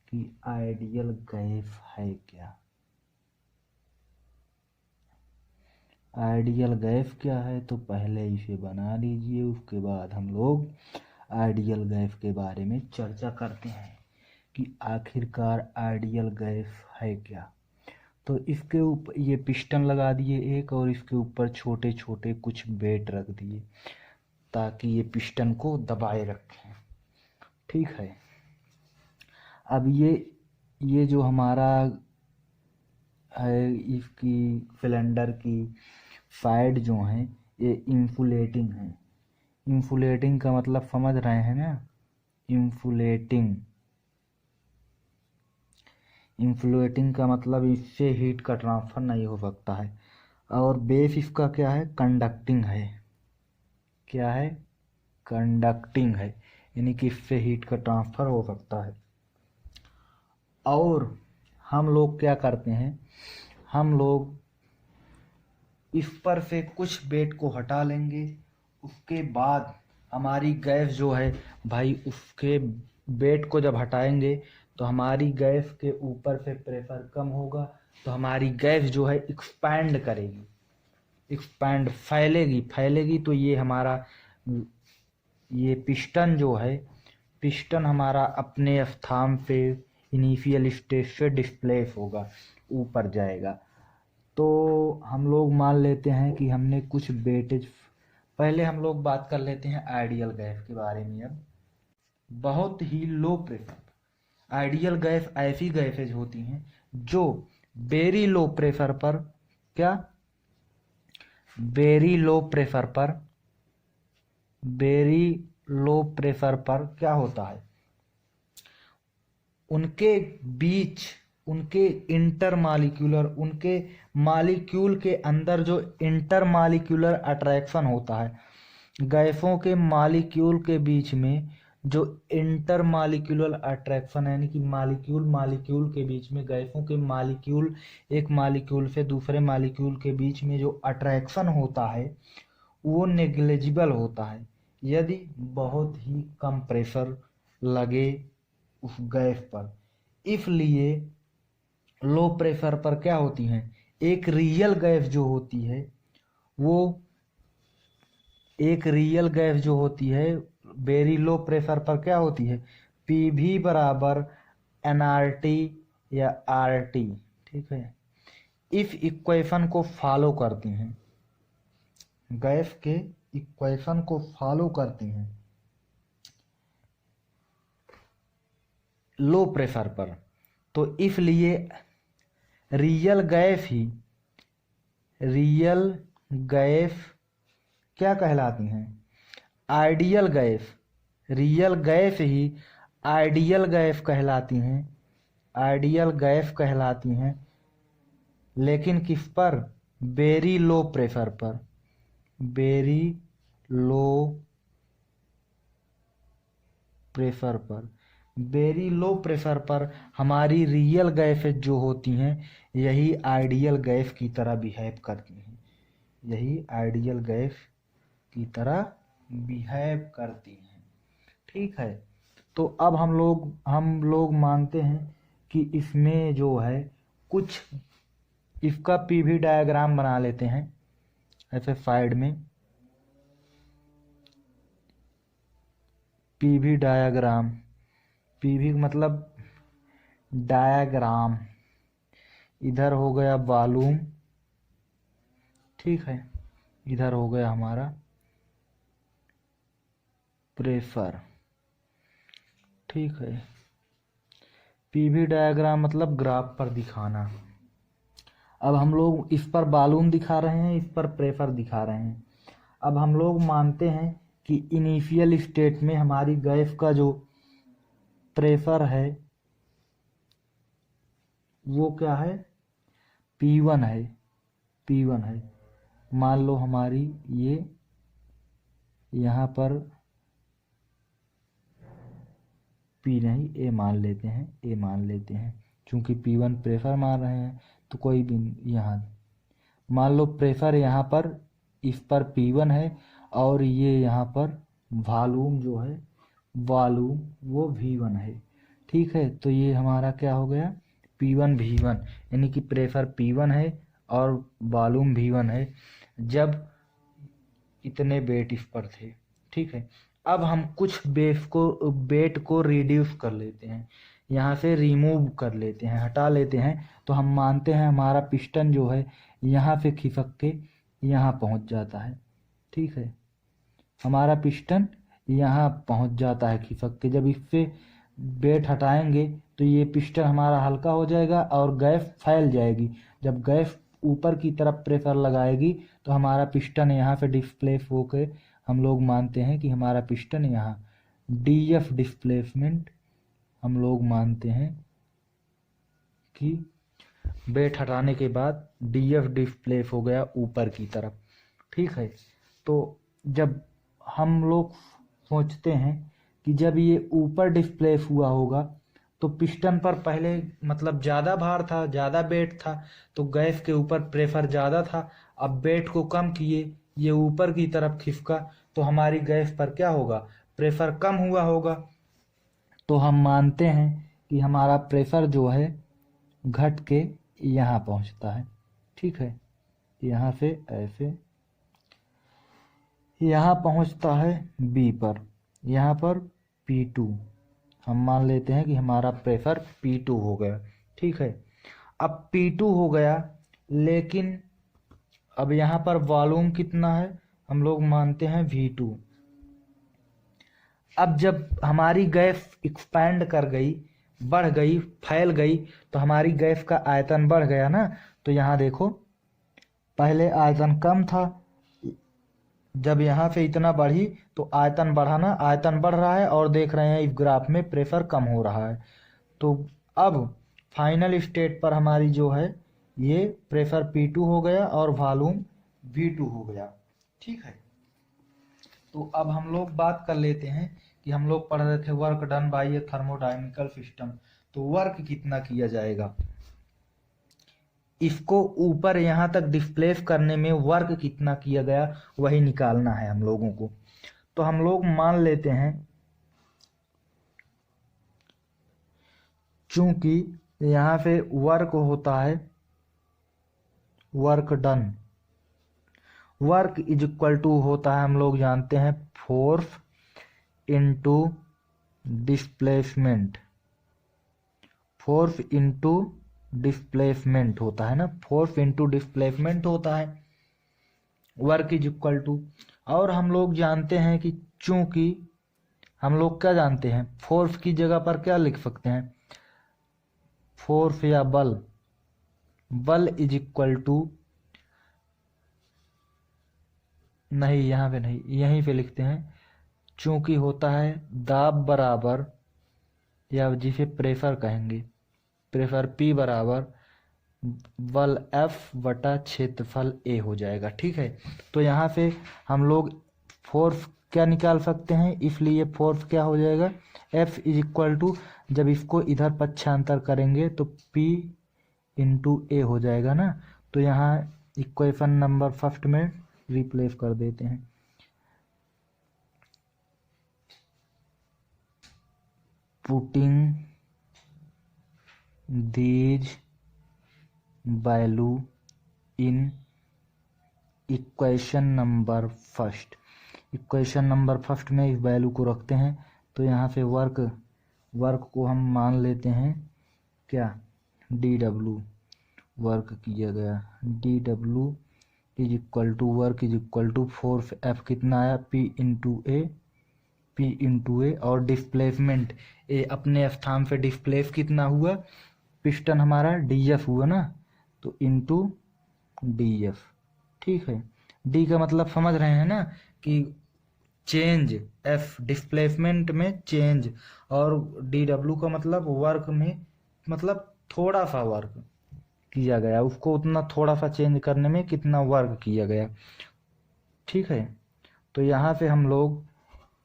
कि आइडियल गैस है क्या, आइडियल गैस क्या है, तो पहले इसे बना लीजिए, उसके बाद हम लोग आइडियल गैस के बारे में चर्चा करते हैं कि आखिरकार आइडियल गैस है क्या। तो इसके ऊपर ये पिस्टन लगा दिए एक, और इसके ऊपर छोटे छोटे कुछ बेट रख दिए ताकि ये पिस्टन को दबाए रखें। ठीक है, अब ये जो हमारा है, इसकी सिलेंडर की साइड जो है ये इंसुलेटिंग है। इंसुलेटिंग का मतलब समझ रहे हैं ना, इंसुलेटिंग, इंफ्लुएटिंग का मतलब इससे हीट का ट्रांसफर नहीं हो सकता है। और बेस इसका क्या है, कंडक्टिंग है, क्या है, कंडक्टिंग है, यानी कि इससे हीट का ट्रांसफर हो सकता है। और हम लोग क्या करते हैं, हम लोग इस पर से कुछ बेट को हटा लेंगे, उसके बाद हमारी गैस जो है भाई, उसके बेट को जब हटाएंगे तो हमारी गैस के ऊपर से प्रेशर कम होगा, तो हमारी गैस जो है एक्सपैंड करेगी, एक्सपैंड फैलेगी, फैलेगी तो ये हमारा ये पिस्टन जो है, पिस्टन हमारा अपने स्थान पे इनिशियल स्टेज से डिस्प्लेस होगा, ऊपर जाएगा। तो हम लोग मान लेते हैं कि हमने कुछ बेटेज, पहले हम लोग बात कर लेते हैं आइडियल गैस के बारे में। अब बहुत ही लो प्रेशर, आइडियल गैस ऐसी गैसेज होती हैं जो वेरी लो प्रेशर पर, क्या, वेरी लो प्रेशर पर, वेरी लो प्रेशर पर क्या होता है, उनके बीच, उनके इंटरमालिक्यूलर, उनके मालिक्यूल के अंदर जो इंटरमालिक्यूलर अट्रैक्शन होता है, गैसों के मालिक्यूल के बीच में जो इंटरमालिक्यूलर अट्रैक्शन है, यानी कि मालिक्यूल मालिक्यूल के बीच में, गैसों के मालिक्यूल एक मालिक्यूल से दूसरे मालिक्यूल के बीच में जो अट्रैक्शन होता है वो नेग्लिजिबल होता है यदि बहुत ही कम प्रेशर लगे उस गैस पर। इसलिए लो प्रेशर पर क्या होती हैं, एक रियल गैस जो होती है वो, एक रियल गैस जो होती है वेरी लो प्रेशर पर क्या होती है, पीवी बराबर एनआरटी या आरटी। ठीक है, इस इक्वेशन को फॉलो करती हैं, गैस के इक्वेशन को फॉलो करती हैं लो प्रेशर पर। तो इसलिए रियल गैस ही, रियल गैस क्या कहलाती हैं, आइडियल गैस। रियल गैस ही आइडियल गैस कहलाती हैं, आइडियल गैस कहलाती हैं, लेकिन किस पर, वेरी लो प्रेशर पर, वेरी लो प्रेशर पर। वेरी लो प्रेशर पर हमारी रियल गैसेज जो होती हैं यही आइडियल गैस की तरह बिहेव करती हैं, यही आइडियल गैस की तरह बिहेव करती हैं। ठीक है, तो अब हम लोग मानते हैं कि इसमें जो है कुछ, इसका पीवी डायग्राम बना लेते हैं ऐसे साइड में, पीवी डायग्राम, पीवी मतलब डायग्राम, इधर हो गया वॉल्यूम, ठीक है, इधर हो गया हमारा प्रेशर। ठीक है, पीवी डायग्राम मतलब ग्राफ पर दिखाना। अब हम लोग इस पर वॉल्यूम दिखा रहे हैं, इस पर प्रेशर दिखा रहे हैं। अब हम लोग मानते हैं कि इनिशियल स्टेट में हमारी गैस का जो प्रेशर है वो क्या है, P1 है, P1 है। मान लो हमारी ये यहाँ पर P नहीं, A मान लेते हैं, A मान लेते हैं, क्योंकि P1 प्रेशर मान रहे हैं तो कोई भी यहाँ मान लो प्रेशर यहाँ पर, इस पर P1 है और ये यहाँ पर वॉल्यूम जो है, वॉल्यूम वो V1 है। ठीक है, तो ये हमारा क्या हो गया, P1 V1, यानी कि प्रेशर P1 है और वॉल्यूम V1 है जब इतने वेट इस पर थे। ठीक है, अब हम कुछ वेट को रिड्यूस कर लेते हैं, यहाँ से रिमूव कर लेते हैं, हटा लेते हैं। तो हम मानते हैं हमारा पिस्टन जो है यहाँ से खिसक के यहाँ पहुँच जाता है। ठीक है, हमारा पिस्टन यहाँ पहुँच जाता है खिसक के। जब इससे वेट हटाएंगे तो ये पिस्टन हमारा हल्का हो जाएगा और गैस फैल जाएगी। जब गैस ऊपर की तरफ प्रेशर लगाएगी तो हमारा पिस्टन यहाँ से डिस्प्लेस होकर, हम लोग मानते हैं कि हमारा पिस्टन यहाँ डीएफ डिस्प्लेसमेंट, हम लोग मानते हैं कि वेट हटाने के बाद डीएफ डिस्प्लेस हो गया ऊपर की तरफ। ठीक है, तो जब हम लोग सोचते हैं कि जब ये ऊपर डिस्प्लेस हुआ होगा तो पिस्टन पर पहले मतलब ज़्यादा भार था, ज़्यादा वेट था, तो गैस के ऊपर प्रेशर ज़्यादा था। अब वेट को कम किए, ये ऊपर की तरफ खिसका तो हमारी गैस पर क्या होगा, प्रेशर कम हुआ होगा। तो हम मानते हैं कि हमारा प्रेशर जो है घट के यहाँ पहुँचता है। ठीक है, यहाँ से ऐसे यहाँ पहुँचता है बी पर, यहाँ पर P2, हम मान लेते हैं कि हमारा प्रेशर P2 हो गया। ठीक है, अब P2 हो गया, लेकिन अब यहाँ पर वॉल्यूम कितना है, हम लोग मानते हैं V2। अब जब हमारी गैस एक्सपैंड कर गई, बढ़ गई, फैल गई, तो हमारी गैस का आयतन बढ़ गया ना। तो यहाँ देखो, पहले आयतन कम था, जब यहाँ से इतना बढ़ी तो आयतन बढ़ा ना, आयतन बढ़ रहा है और देख रहे हैं इस ग्राफ में प्रेशर कम हो रहा है। तो अब फाइनल स्टेट पर हमारी जो है ये प्रेशर P2 हो गया और वॉल्यूम V2 हो गया। ठीक है, तो अब हम लोग बात कर लेते हैं कि हम लोग पढ़ रहे थे work done by A thermodynamical system. तो वर्क कितना किया जाएगा, इसको ऊपर यहाँ तक डिस्प्लेस करने में वर्क कितना किया गया वही निकालना है हम लोगों को। तो हम लोग मान लेते हैं, चूंकि यहाँ पे वर्क होता है work done. Work is equal to होता है, हम लोग जानते हैं, force into displacement. Force into displacement होता है ना, फोर्स इनटू डिस्प्लेसमेंट होता है वर्क इज इक्वल टू। और हम लोग जानते हैं कि चूंकि हम लोग क्या जानते हैं, फोर्स की जगह पर क्या लिख सकते हैं, फोर्स या बल, बल इज इक्वल टू, नहीं यहाँ पे नहीं, यहीं पे लिखते हैं, चूंकि होता है दाब बराबर, या जिसे प्रेशर कहेंगे, प्रेशर P बराबर बल F बटा क्षेत्रफल A हो जाएगा। ठीक है, तो यहाँ से हम लोग फोर्स क्या निकाल सकते हैं, इसलिए फोर्स क्या हो जाएगा, F इज इक्वल टू, जब इसको इधर पक्षांतर करेंगे तो P इंटू A हो जाएगा ना। तो यहाँ इक्वेशन नंबर फर्स्ट में रिप्लेस कर देते हैं। Putting these value in equation number first, equation number first में इस वैल्यू को रखते हैं। तो यहाँ पे वर्क को हम मान लेते हैं क्या, dw, वर्क किया गया dw is equal to, work is equal to force F कितना आया, P इंटू ए, और डिस्प्लेसमेंट ए अपने स्थान पे डिस्प्लेस कितना हुआ, पिस्टन हमारा df हुआ ना, तो इंटू df। ठीक है, d का मतलब समझ रहे हैं ना कि चेंज, f डिस्प्लेसमेंट में चेंज, और dw का मतलब वर्क में, मतलब थोड़ा सा वर्क किया गया, उसको उतना थोड़ा सा चेंज करने में कितना वर्क किया गया। ठीक है, तो यहाँ से हम लोग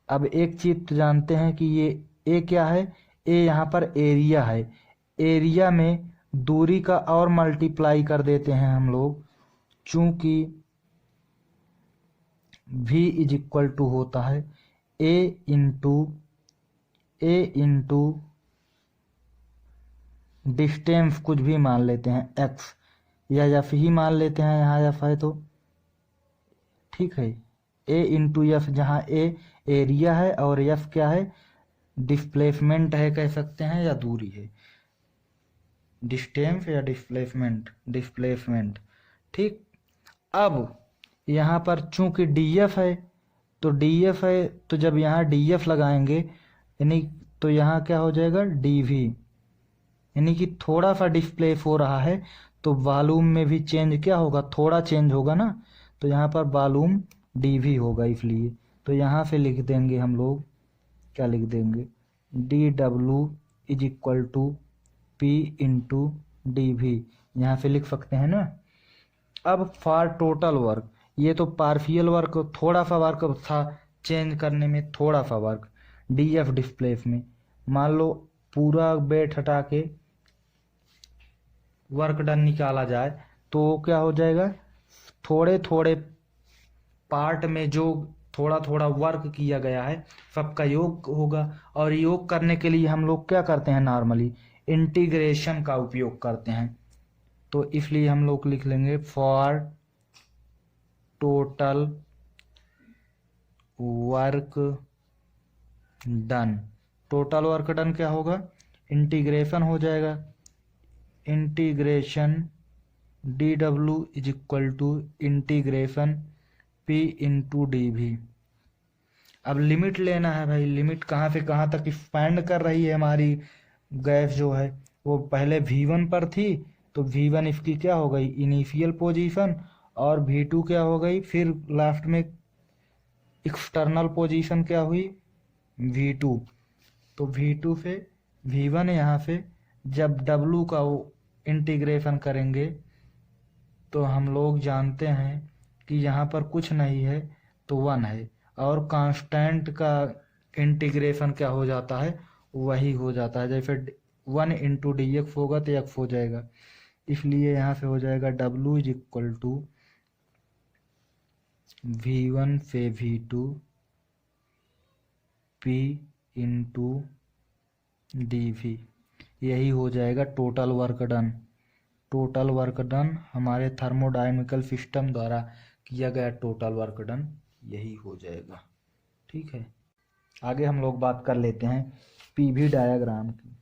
अब एक चीज तो जानते हैं कि ये ए क्या है, ए यहाँ पर एरिया है, एरिया में दूरी का और मल्टीप्लाई कर देते हैं हम लोग, चूंकि v इज इक्वल टू होता है ए इंटू डिस्टेंस, कुछ भी मान लेते हैं x, या एफ ही मान लेते हैं, यहाँ एफ है तो ठीक है, ए इंटू एफ, जहाँ ए एरिया है और एफ क्या है, डिस्प्लेसमेंट है कह सकते हैं, या दूरी है, डिस्टेंस या डिस्प्लेसमेंट। ठीक, अब यहाँ पर चूंकि डीएफ है, तो डीएफ है, तो जब यहाँ डीएफ लगाएंगे यानी, तो यहाँ क्या हो जाएगा, डीवी, यानी कि थोड़ा सा डिस्प्लेस हो रहा है, तो वॉल्यूम में भी चेंज क्या होगा, थोड़ा चेंज होगा ना, तो यहाँ पर वॉल्यूम डीवी होगा, इसलिए तो यहाँ से लिख देंगे हम लोग, क्या लिख देंगे, D W is equal to P into D V, यहाँ से लिख सकते हैं ना। अब फॉर टोटल वर्क, ये तो पार्शियल वर्क, थोड़ा सा वर्क था चेंज करने में, थोड़ा सा वर्क डी एफ डिस्प्लेस में, मान लो पूरा वेट हटा के वर्क डन निकाला जाए, तो क्या हो जाएगा, थोड़े थोड़े पार्ट में जो थोड़ा थोड़ा वर्क किया गया है सबका योग होगा, और योग करने के लिए हम लोग क्या करते हैं, नॉर्मली इंटीग्रेशन का उपयोग करते हैं, तो इसलिए हम लोग लिख लेंगे for total work done. Total work done क्या होगा, इंटीग्रेशन हो जाएगा, integration D W is equal to integration P into D भी। अब लिमिट लेना है भाई, लिमिट कहाँ से कहाँ तक एक्सपैंड कर रही है हमारी गैस जो है, वो पहले V1 पर थी, तो V1 इसकी क्या हो गई, इनिशियल पोजीशन, और V2 क्या हो गई, फिर लास्ट में एक्सटर्नल पोजीशन क्या हुई, V2, तो V2 से V1, यहाँ से जब W का वो इंटीग्रेशन करेंगे, तो हम लोग जानते हैं कि यहाँ पर कुछ नहीं है तो 1 है, और कांस्टेंट का इंटीग्रेशन क्या हो जाता है, वही हो जाता है, जैसे 1 इंटू डी एक्स होगा तो एक्स हो जाएगा, इसलिए यहाँ से हो जाएगा W is equal to V1 से V2 P into D we. यही हो जाएगा total work done. Total work done हमारे थर्मोडायनेमिकल सिस्टम द्वारा किया गया टोटल वर्क डन यही हो जाएगा। ठीक है, आगे हम लोग बात कर लेते हैं पीवी डायग्राम की।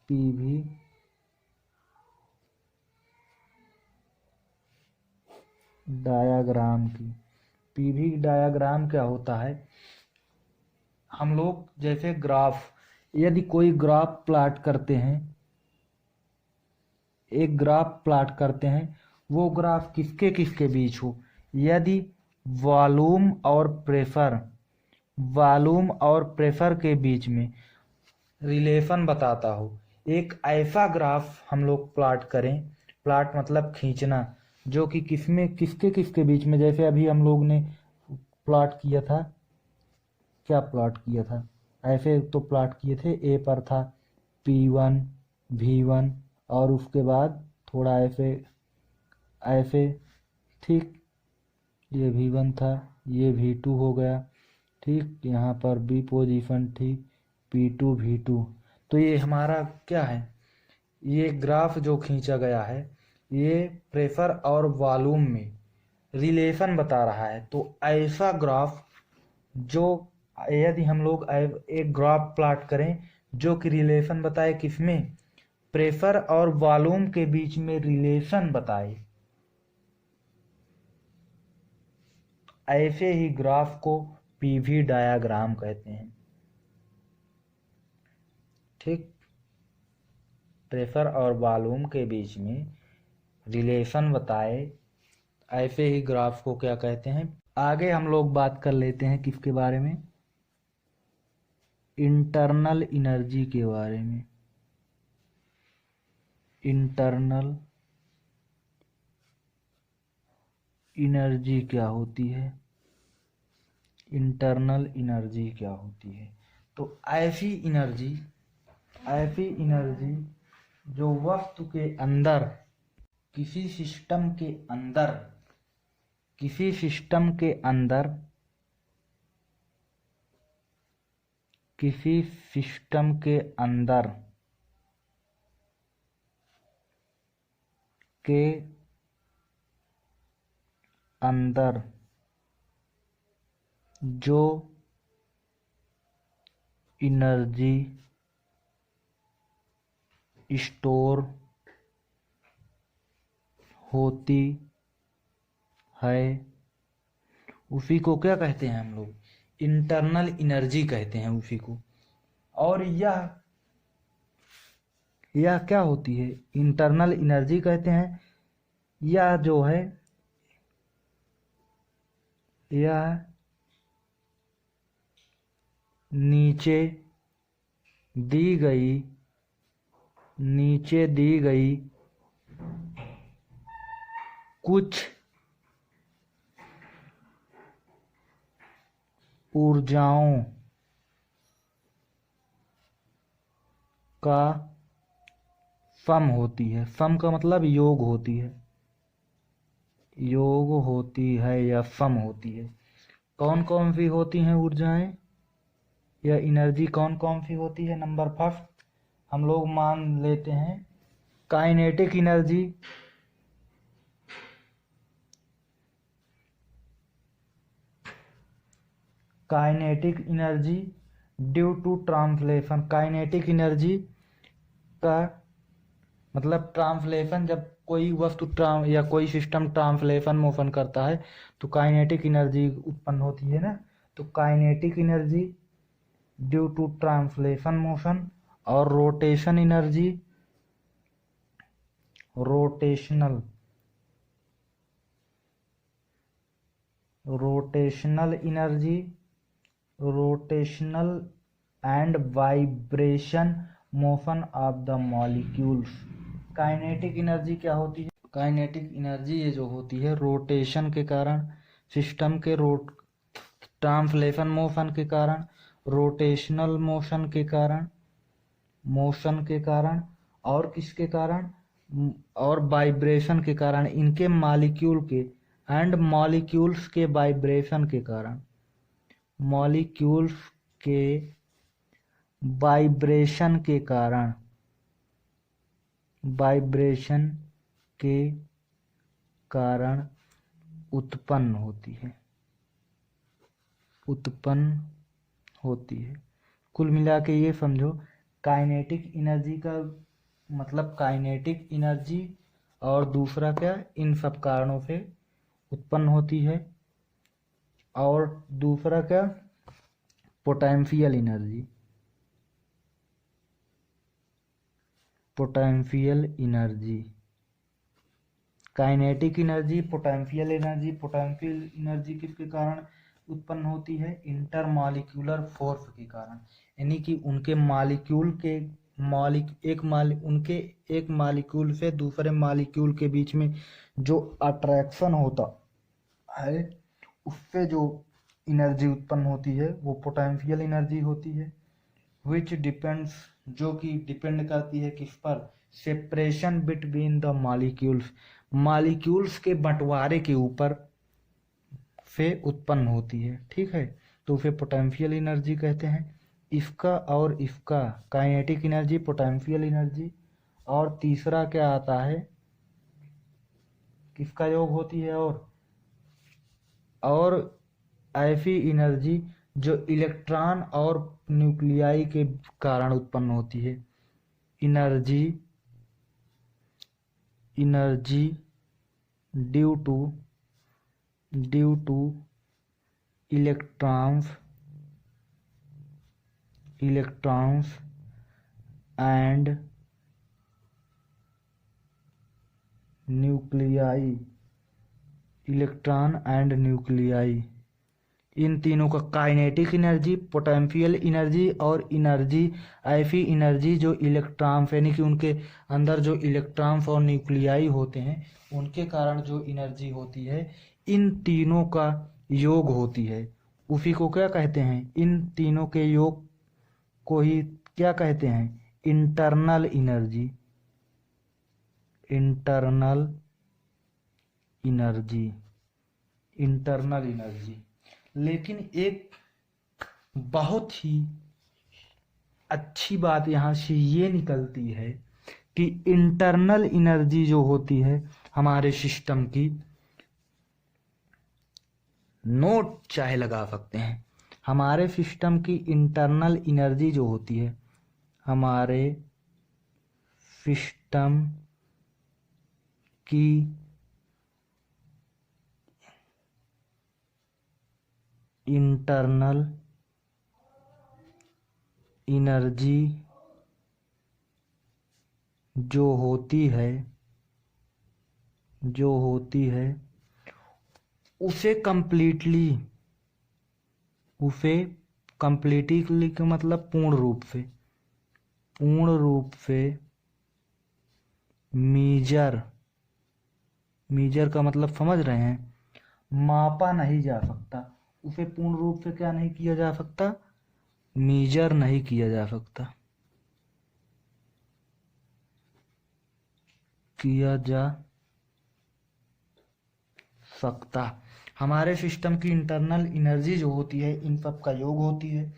पीवी डायग्राम की। पीवी डायग्राम क्या होता है? हम लोग जैसे ग्राफ, यदि कोई ग्राफ प्लॉट करते हैं, एक ग्राफ प्लॉट करते हैं, वो ग्राफ किसके किसके बीच हो? यदि वॉल्यूम और प्रेशर के बीच में रिलेशन बताता हो, एक ऐसा ग्राफ हम लोग प्लॉट करें, प्लॉट मतलब खींचना, जो कि किसके किसके बीच में, जैसे अभी हम लोग ने प्लॉट किया था, क्या प्लॉट किया था, ऐसे तो प्लॉट किए थे, ए पर था P1 V1 और उसके बाद थोड़ा ऐसे ऐसे, ठीक, ये V1 था, ये V2 हो गया, ठीक, यहाँ पर B पोजीशन थी, P2 V2। तो ये हमारा क्या है, ये ग्राफ जो खींचा गया है ये प्रेशर और वॉल्यूम में रिलेशन बता रहा है। तो ऐसा ग्राफ जो, यदि हम लोग एक ग्राफ प्लॉट करें जो कि रिलेशन बताए किसमें, प्रेशर और वॉल्यूम के बीच में रिलेशन बताए, ऐसे ही ग्राफ को पीवी डायग्राम कहते हैं। ठीक, प्रेशर और वॉल्यूम के बीच में रिलेशन बताए ऐसे ही ग्राफ को क्या कहते हैं। आगे हम लोग बात कर लेते हैं किसके बारे में, इंटरनल एनर्जी के बारे में। इंटरनल एनर्जी क्या होती है? इंटरनल एनर्जी क्या होती है? तो ऐसी एनर्जी जो वस्तु के अंदर, किसी सिस्टम के अंदर के अंदर जो एनर्जी स्टोर होती है उसी को क्या कहते हैं हम लोग, इंटरनल एनर्जी कहते हैं उसी को। और यह क्या होती है, इंटरनल एनर्जी कहते हैं। यह जो है, यह नीचे दी गई कुछ ऊर्जाओं का सम होती है। सम का मतलब योग होती है, या सम होती है। कौन कौन सी होती हैं ऊर्जाएं या एनर्जी, कौन कौन सी होती है? नंबर फर्स्ट हम लोग मान लेते हैं kinetic energy, due to translation. Kinetic energy का मतलब ट्रांसलेशन, जब कोई वस्तु या कोई सिस्टम ट्रांसलेशन मोशन करता है तो काइनेटिक एनर्जी उत्पन्न होती है ना। तो kinetic energy due to translation motion, और rotation energy, rotational and vibration motion of the molecules. Kinetic energy क्या होती है? काइनेटिक एनर्जी ये जो होती है रोटेशन के कारण, सिस्टम के ट्रांसलेशन मोशन के कारण, रोटेशनल मोशन के कारण और किसके कारण, और वाइब्रेशन के कारण, इनके मॉलिक्यूल के एंड मॉलिक्यूल्स के वाइब्रेशन के कारण, मॉलिक्यूल्स के वाइब्रेशन के कारण उत्पन्न होती है। कुल मिला के ये समझो, काइनेटिक एनर्जी का मतलब काइनेटिक एनर्जी, और दूसरा क्या, इन सब कारणों से उत्पन्न होती है। और दूसरा क्या, potential energy, kinetic energy, potential energy किसके कारण उत्पन्न होती है? इंटरमॉलिक्यूलर फोर्स के कारण, यानी कि उनके उनके एक मॉलिक्यूल से दूसरे मॉलिक्यूल के बीच में जो अट्रैक्शन होता है, उससे जो एनर्जी उत्पन्न होती है वो पोटेंशियल एनर्जी होती है। विच डिपेंड्स, जो कि डिपेंड करती है किस पर? सेपरेशन बिटवीन द मॉलिक्यूल्स के बंटवारे के ऊपर से उत्पन्न होती है। ठीक है, तो उसे पोटेंशियल एनर्जी कहते हैं। इसका और इसका काइनेटिक एनर्जी, पोटेंशियल एनर्जी, और तीसरा क्या आता है, किसका योग होती है? और ऐसी एनर्जी जो इलेक्ट्रॉन और न्यूक्लियाई के कारण उत्पन्न होती है। Energy due to electrons and nuclei, इन तीनों का काइनेटिक एनर्जी, पोटेंशियल एनर्जी और एनर्जी, ऐसी एनर्जी जो इलेक्ट्रॉन्स, यानी कि उनके अंदर जो इलेक्ट्रॉन्स और न्यूक्लियाई होते हैं उनके कारण जो एनर्जी होती है, इन तीनों का योग होती है। उसी को क्या कहते हैं? इन तीनों के योग को ही क्या कहते हैं? Internal energy. लेकिन एक बहुत ही अच्छी बात यहाँ से ये निकलती है कि इंटरनल एनर्जी जो होती है हमारे सिस्टम की, नोट चाहे लगा सकते हैं, हमारे सिस्टम की इंटरनल एनर्जी जो होती है, हमारे सिस्टम की इंटरनल एनर्जी जो होती है उसे कंप्लीटली का मतलब पूर्ण रूप से मीजर का मतलब समझ रहे हैं, मापा नहीं जा सकता। उसे पूर्ण रूप से क्या नहीं किया जा सकता? मीजर नहीं किया जा सकता। हमारे सिस्टम की इंटरनल एनर्जी जो होती है, इन सब का योग होती है,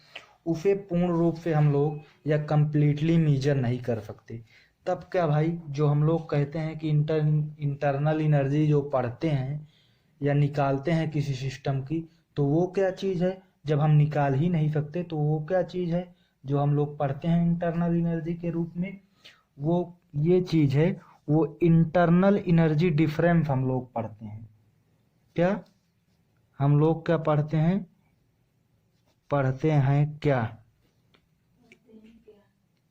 उसे पूर्ण रूप से हम लोग या कंप्लीटली मीजर नहीं कर सकते। तब क्या भाई, जो हम लोग कहते हैं कि इंटरनल एनर्जी जो पढ़ते हैं या निकालते हैं किसी सिस्टम की, तो वो क्या चीज़ है? जब हम निकाल ही नहीं सकते तो वो क्या चीज़ है जो हम लोग पढ़ते हैं इंटरनल एनर्जी के रूप में? वो ये चीज़ है, वो इंटरनल एनर्जी डिफरेंस हम लोग पढ़ते हैं। क्या हम लोग क्या पढ़ते हैं? क्या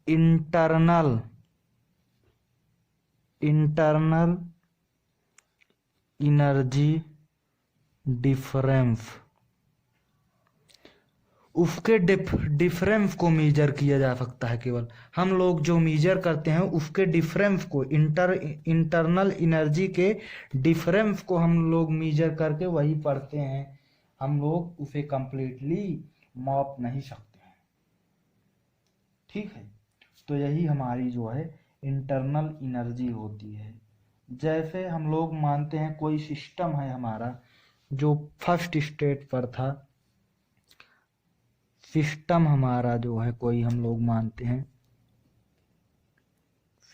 इंटरनल एनर्जी डिफरेंस, उसके डिफरेंस को मीजर किया जा सकता है। केवल हम लोग जो मीजर करते हैं उसके डिफरेंस को, इंटरनल एनर्जी के डिफरेंस को हम लोग मीजर करके वही पढ़ते हैं। हम लोग उसे कंप्लीटली माप नहीं सकते हैं। ठीक है, तो यही हमारी जो है इंटरनल एनर्जी होती है। जैसे हम लोग मानते हैं कोई सिस्टम है हमारा जो फर्स्ट स्टेट पर था, सिस्टम हमारा जो है कोई हम लोग मानते हैं,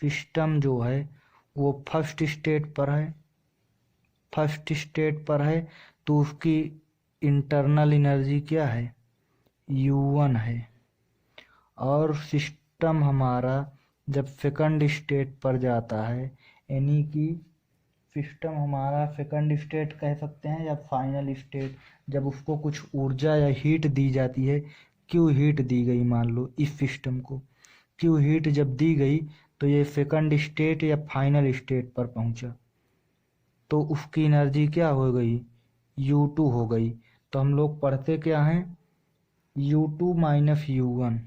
सिस्टम जो है वो फर्स्ट स्टेट पर है, फर्स्ट स्टेट पर है तो उसकी इंटरनल एनर्जी क्या है, U1 है। और सिस्टम हमारा जब सेकंड स्टेट पर जाता है, यानी कि सिस्टम हमारा सेकंड स्टेट कह सकते हैं या फाइनल स्टेट, जब उसको कुछ ऊर्जा या हीट दी जाती है, क्यों हीट दी गई, मान लो इस सिस्टम को क्यों हीट जब दी गई तो ये सेकंड स्टेट या फाइनल स्टेट पर पहुंचा, तो उसकी एनर्जी क्या हो गई, U2 हो गई। तो हम लोग पढ़ते क्या हैं, U2 minus U1,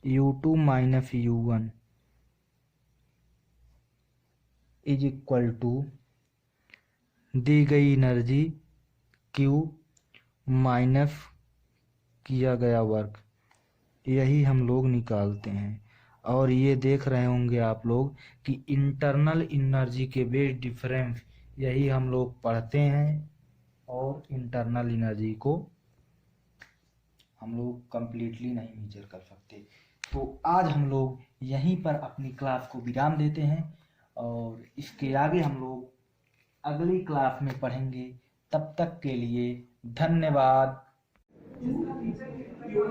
U2 minus U1 is equal to दी गई एनर्जी Q माइनस किया गया वर्क, यही हम लोग निकालते हैं। और ये देख रहे होंगे आप लोग कि इंटरनल एनर्जी के बेस डिफरेंस, यही हम लोग पढ़ते हैं और इंटरनल एनर्जी को हम लोग कंप्लीटली नहीं मेजर कर सकते। तो आज हम लोग यहीं पर अपनी क्लास को विराम देते हैं और इसके आगे हम लोग अगली क्लास में पढ़ेंगे। तब तक के लिए धन्यवाद।